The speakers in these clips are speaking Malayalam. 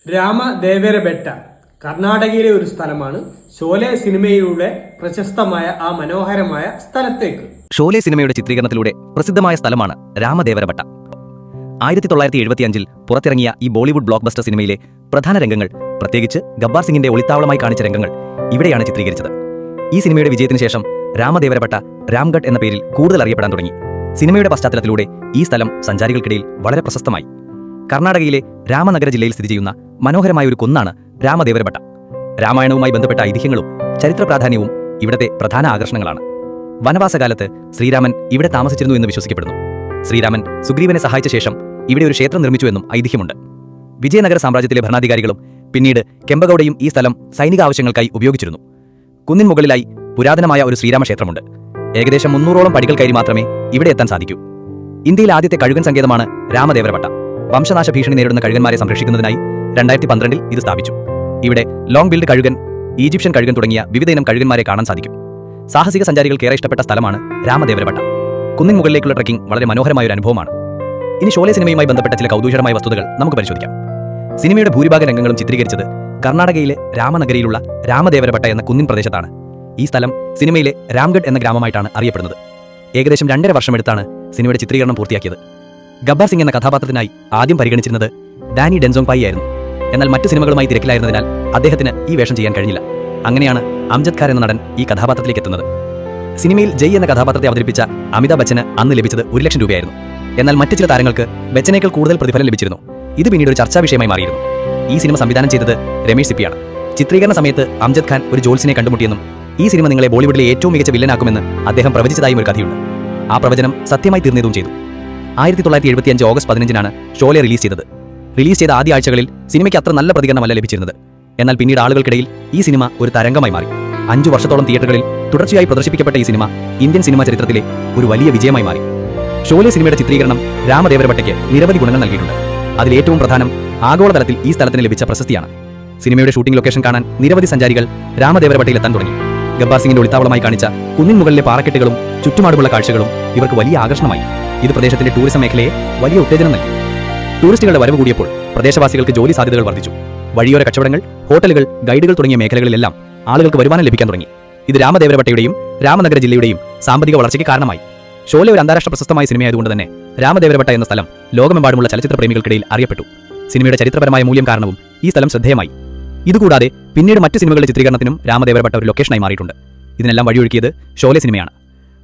രാമദേവര ബെട്ട കർണാടകയിലെ ഒരു സ്ഥലമാണ്. ഷോലെ സിനിമയിലൂടെ പ്രശസ്തമായ ആ മനോഹരമായ സ്ഥലത്തേക്ക്. ഷോലെ സിനിമയുടെ ചിത്രീകരണത്തിലൂടെ പ്രസിദ്ധമായ സ്ഥലമാണ് രാമദേവരബട്ട. 1975 പുറത്തിറങ്ങിയ ഈ ബോളിവുഡ് ബ്ലോക്ക് ബസ്റ്റർ സിനിമയിലെ പ്രധാന രംഗങ്ങൾ, പ്രത്യേകിച്ച് ഗബ്ബാർ സിംഗിന്റെ ഒളിത്താവളമായി കാണിച്ച രംഗങ്ങൾ ഇവിടെയാണ് ചിത്രീകരിച്ചത്. ഈ സിനിമയുടെ വിജയത്തിന് ശേഷം രാമദേവരബട്ട രാംഗഡ് എന്ന പേരിൽ കൂടുതൽ അറിയപ്പെടാൻ തുടങ്ങി. സിനിമയുടെ പശ്ചാത്തലത്തിലൂടെ ഈ സ്ഥലം സഞ്ചാരികൾക്കിടയിൽ വളരെ പ്രശസ്തമായി. കർണാടകയിലെ രാമനഗര ജില്ലയിൽ സ്ഥിതി ചെയ്യുന്ന മനോഹരമായ ഒരു കുന്നാണ് രാമദേവരബട്ട. രാമായണവുമായി ബന്ധപ്പെട്ട ഐതിഹ്യങ്ങളും ചരിത്ര പ്രാധാന്യവും ഇവിടത്തെ പ്രധാന ആകർഷണങ്ങളാണ്. വനവാസകാലത്ത് ശ്രീരാമൻ ഇവിടെ താമസിച്ചിരുന്നു എന്ന് വിശ്വസിക്കപ്പെടുന്നു. ശ്രീരാമൻ സുഗ്രീവനെ സഹായിച്ച ശേഷം ഇവിടെ ഒരു ക്ഷേത്രം നിർമ്മിച്ചുവെന്നും ഐതിഹ്യമുണ്ട്. വിജയനഗര സാമ്രാജ്യത്തിലെ ഭരണാധികാരികളും പിന്നീട് കെമ്പഗൌഡയും ഈ സ്ഥലം സൈനിക ആവശ്യങ്ങൾക്കായി ഉപയോഗിച്ചിരുന്നു. കുന്നിൻ മുകളിലായി പുരാതനമായ ഒരു ശ്രീരാമക്ഷേത്രമുണ്ട്. ഏകദേശം 300ഓളം പടികൾ കയറി മാത്രമേ ഇവിടെ എത്താൻ സാധിക്കൂ. ഇന്ത്യയിലെ ആദ്യത്തെ കഴുകൻ സങ്കേതമാണ് രാമദേവരബട്ട. വംശനാശ ഭീഷണി നേരിടുന്ന കഴുകന്മാരെ സംരക്ഷിക്കുന്നതിനായി 2012 ഇത് സ്ഥാപിച്ചു. ഇവിടെ ലോങ് ബിൽഡ് കഴുകൻ, ഈജിപ്ഷ്യൻ കഴുകൻ തുടങ്ങിയ വിവിധ ഇനം കഴുകന്മാരെ കാണാൻ സാധിക്കും. സാഹസിക സഞ്ചാരികൾക്കേറെ ഇഷ്ടപ്പെട്ട സ്ഥലമാണ് രാമദേവരബട്ട. കുന്നിൻ മുകളിലേക്കുള്ള ട്രക്കിംഗ് വളരെ മനോഹരമായ ഒരു അനുഭവമാണ്. ഇനി ഷോലെ സിനിമയുമായി ബന്ധപ്പെട്ട ചില കൗതൂഹലമായ വസ്തുതകൾ നമുക്ക് പരിശോധിക്കാം. സിനിമയുടെ ഭൂരിഭാഗ രംഗങ്ങളും ചിത്രീകരിച്ചത് കർണാടകയിലെ രാമനഗരിയിലുള്ള രാമദേവരബട്ട എന്ന കുന്നിൻ പ്രദേശത്താണ്. ഈ സ്ഥലം സിനിമയിലെ രാംഗഡ് എന്ന ഗ്രാമമായിട്ടാണ് അറിയപ്പെടുന്നത്. ഏകദേശം 2.5 വർഷമെടുത്താണ് സിനിമയുടെ ചിത്രീകരണം പൂർത്തിയാക്കിയത്. ഗബ്ബാർ സിംഗ് എന്ന കഥാപാത്രത്തിനായി ആദ്യം പരിഗണിച്ചിരുന്നത് ഡാനി ഡെൻസോങ്പായി ആയിരുന്നു. എന്നാൽ മറ്റ് സിനിമകളുമായി തിരക്കിലായിരുന്നതിനാൽ അദ്ദേഹത്തിന് ഈ വേഷം ചെയ്യാൻ കഴിഞ്ഞില്ല. അങ്ങനെയാണ് അംജദ് ഖാൻ എന്ന നടൻ ഈ കഥാപാത്രത്തിലേക്ക് എത്തുന്നത്. സിനിമയിൽ ജയ് എന്ന കഥാപാത്രത്തെ അവതരിപ്പിച്ച അമിതാഭ് ബച്ചന് അന്ന് ലഭിച്ചത് 1 ലക്ഷം രൂപയായിരുന്നു. എന്നാൽ മറ്റ് ചില താരങ്ങൾക്ക് ബച്ചനേക്കാൾ കൂടുതൽ പ്രതിഫലം ലഭിച്ചിരുന്നു. ഇത് പിന്നീട് ഒരു ചർച്ചാ വിഷയമായി മാറിയിരുന്നു. ഈ സിനിമ സംവിധാനം ചെയ്തത് രമേഷ് സിപ്പിയാണ്. ചിത്രീകരണ സമയത്ത് അംജദ് ഖാൻ ഒരു ജോൽസിനെ കണ്ടുമുട്ടിയെന്നും ഈ സിനിമ നിങ്ങളെ ബോളിവുഡിലെ ഏറ്റവും മികച്ച വില്ലനാക്കുമെന്ന് അദ്ദേഹം പ്രവചിച്ചതായും ഒരു കഥയുണ്ട്. ആ പ്രവചനം സത്യമായി തീർന്നതും ചെയ്തു. 1975 ഓഗസ്റ്റ് 15 ഷോലെ റിലീസ് ചെയ്തത്. റിലീസ് ചെയ്ത ആദ്യ ആഴ്ചകളിൽ സിനിമയ്ക്ക് അത്ര നല്ല പ്രതികരണമല്ല ലഭിച്ചിരുന്നത്. എന്നാൽ പിന്നീട് ആളുകൾക്കിടയിൽ ഈ സിനിമ ഒരു തരംഗമായി മാറി. 5 വർഷത്തോളം തിയേറ്ററുകളിൽ തുടർച്ചയായി പ്രദർശിപ്പിക്കപ്പെട്ട ഈ സിനിമ ഇന്ത്യൻ സിനിമാ ചരിത്രത്തിലെ ഒരു വലിയ വിജയമായി മാറി. ഷോലെ സിനിമയുടെ ചിത്രീകരണം രാമദേവരബട്ടയ്ക്ക് നിരവധി ഗുണങ്ങൾ നൽകിയിട്ടുണ്ട്. അതിൽ ഏറ്റവും പ്രധാനം ആഗോളതലത്തിൽ ഈ സ്ഥലത്തിന് ലഭിച്ച പ്രശസ്തിയാണ്. സിനിമയുടെ ഷൂട്ടിംഗ് ലൊക്കേഷൻ കാണാൻ നിരവധി സഞ്ചാരികൾ രാമദേവരബട്ടയിൽ എത്താൻ തുടങ്ങി. ഗബ്ബാർ സിംഗിന്റെ ഒളിത്താവളമായി കാണിച്ച കുന്നിൻ മുകളിലെ പാറക്കെട്ടുകളും ചുറ്റുപാടുമുള്ള കാഴ്ചകളും ഇവർക്ക് വലിയ ആകർഷണമായി. ഇത് പ്രദേശത്തിന്റെ ടൂറിസം മേഖലയെ വലിയ ഉത്തേജനം നൽകി. ടൂറിസ്റ്റുകളുടെ വരവ് കൂടിയപ്പോൾ പ്രദേശവാസികൾക്ക് ജോലി സാധ്യതകൾ വർദ്ധിച്ചു. വഴിയോര കച്ചവടങ്ങൾ, ഹോട്ടലുകൾ, ഗൈഡുകൾ തുടങ്ങിയ മേഖലകളിലെല്ലാം ആളുകൾക്ക് വരുമാനം ലഭിക്കാൻ തുടങ്ങി. ഇത് രാമദേവരബട്ടയുടെയും രാമനഗര ജില്ലയുടെയും സാമ്പത്തിക വളർച്ചയ്ക്ക് കാരണമായി. ഷോലെ ഒരു അന്താരാഷ്ട്ര പ്രശസ്തമായ സിനിമയായതുകൊണ്ട് തന്നെ രാമദേവരബട്ട എന്ന സ്ഥലം ലോകമെമ്പാടുമുള്ള ചലച്ചിത്ര പ്രേമികൾക്കിടയിൽ അറിയപ്പെട്ടു. സിനിമയുടെ ചരിത്രപരമായ മൂല്യം കാരണവും ഈ സ്ഥലം ശ്രദ്ധേയമായി. ഇതുകൂടാതെ പിന്നീട് മറ്റ് സിനിമകളുടെ ചിത്രീകരണത്തിനും രാമദേവരബട്ട ഒരു ലൊക്കേഷനായി മാറിയിട്ടുണ്ട്. ഇതിനെല്ലാം വഴിയൊരുക്കിയത് ഷോലെ സിനിമയാണ്.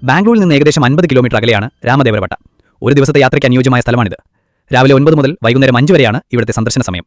ബാംഗ്ലൂരിൽ നിന്ന് ഏകദേശം 50 കിലോമീറ്റർ അകലെയാണ് രാമദേവരബട്ട. ഒരു ദിവസത്തെ യാത്രയ്ക്ക് അനുയോജ്യമായ സ്ഥലമാണിത്. രാവിലെ 9 മുതൽ വൈകുന്നേരം 5 വരെയാണ് ഇവിടുത്തെ സന്ദർശന സമയം.